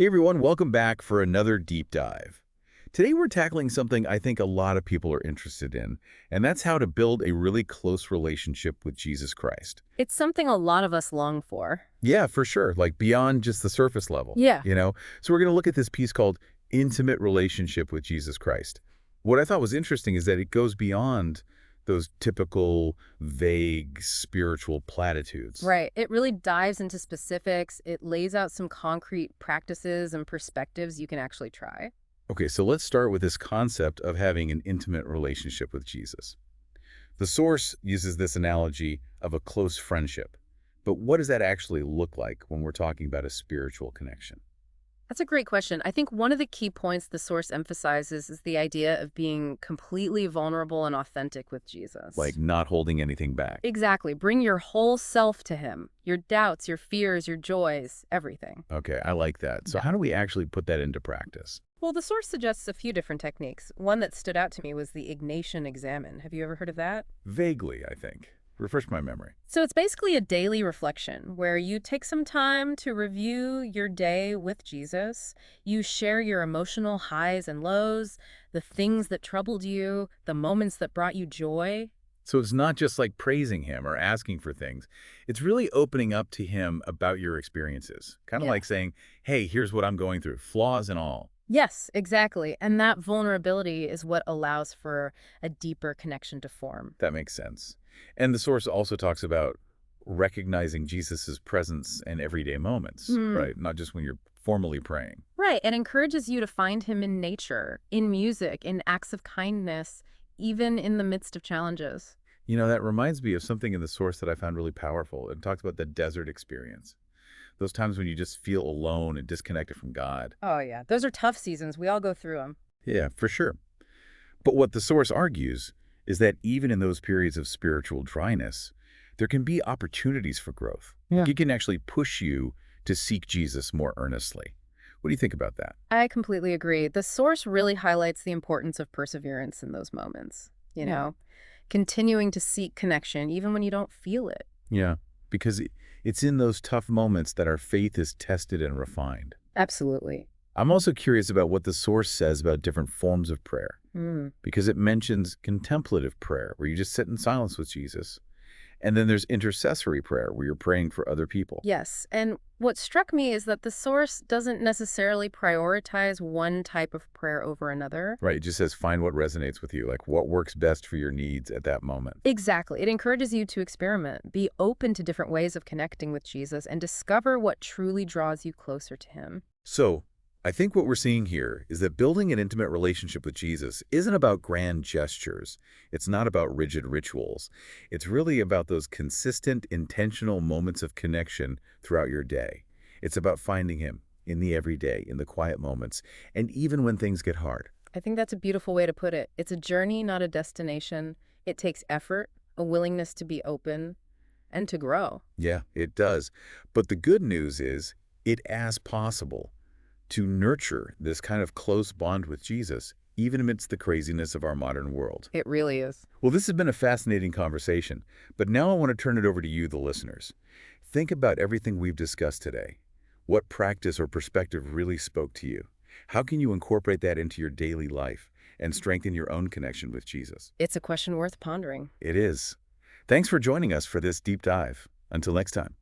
Hey everyone, welcome back for another deep dive. Today we're tackling something I think a lot of people are interested in, and that's how to build a really close relationship with Jesus Christ. It's something a lot of us long for. Yeah, for sure, like beyond just the surface level, Yeah. you know? So we're going to look at this piece called Intimate Relationship with Jesus Christ. What I thought was interesting is that it goes beyond those typical vague spiritual platitudes. Right. It really dives into specifics. It lays out some concrete practices and perspectives you can actually try. Okay, so let's start with this concept of having an intimate relationship with Jesus. The source uses this analogy of a close friendship. But what does that actually look like when we're talking about a spiritual connection? That's a great question. I think one of the key points the source emphasizes is the idea of being completely vulnerable and authentic with Jesus. Like not holding anything back. Exactly. Bring your whole self to him. Your doubts, your fears, your joys, everything. Okay, I like that. So Yeah. how do we actually put that into practice? Well, the source suggests a few different techniques. One that stood out to me was the Ignatian examen. Have you ever heard of that? Vaguely, I think. Refresh my memory. So it's basically a daily reflection where you take some time to review your day with Jesus. You share your emotional highs and lows, the things that troubled you, the moments that brought you joy. So it's not just like praising him or asking for things. It's really opening up to him about your experiences. Kind of Yeah. like saying, hey, here's what I'm going through, flaws and all. Yes, exactly. And that vulnerability is what allows for a deeper connection to form. That makes sense. And the source also talks about recognizing Jesus's presence in everyday moments, Hmm. right? Not just when you're formally praying. Right. It encourages you to find him in nature, in music, in acts of kindness, even in the midst of challenges. You know, that reminds me of something in the source that I found really powerful. It talks about the desert experience. Those times when you just feel alone and disconnected from God. Oh, yeah. Those are tough seasons. We all go through them. Yeah, for sure. But what the source argues is that even in those periods of spiritual dryness, there can be opportunities for growth. Yeah. It can actually push you to seek Jesus more earnestly. What do you think about that? I completely agree. The source really highlights the importance of perseverance in those moments. Continuing to seek connection even when you don't feel it. Yeah, because it's in those tough moments that our faith is tested and refined. Absolutely. I'm also curious about what the source says about different forms of prayer, Mm. because it mentions contemplative prayer, where you just sit in silence with Jesus. And then there's intercessory prayer, where you're praying for other people. Yes. And what struck me is that the source doesn't necessarily prioritize one type of prayer over another. Right, it just says find what resonates with you, like what works best for your needs at that moment. Exactly. It encourages you to experiment, be open to different ways of connecting with Jesus, and discover what truly draws you closer to him. So, I think what we're seeing here is that building an intimate relationship with Jesus isn't about grand gestures. It's not about rigid rituals. It's really about those consistent, intentional moments of connection throughout your day. It's about finding him in the everyday, in the quiet moments, and even when things get hard. I think that's a beautiful way to put it. It's a journey, not a destination. It takes effort, a willingness to be open, and to grow. Yeah, it does. But the good news is it as possible to nurture this kind of close bond with Jesus, even amidst the craziness of our modern world. It really is. Well, this has been a fascinating conversation, but now I want to turn it over to you, the listeners. Think about everything we've discussed today. What practice or perspective really spoke to you? How can you incorporate that into your daily life and strengthen your own connection with Jesus? It's a question worth pondering. It is. Thanks for joining us for this deep dive. Until next time.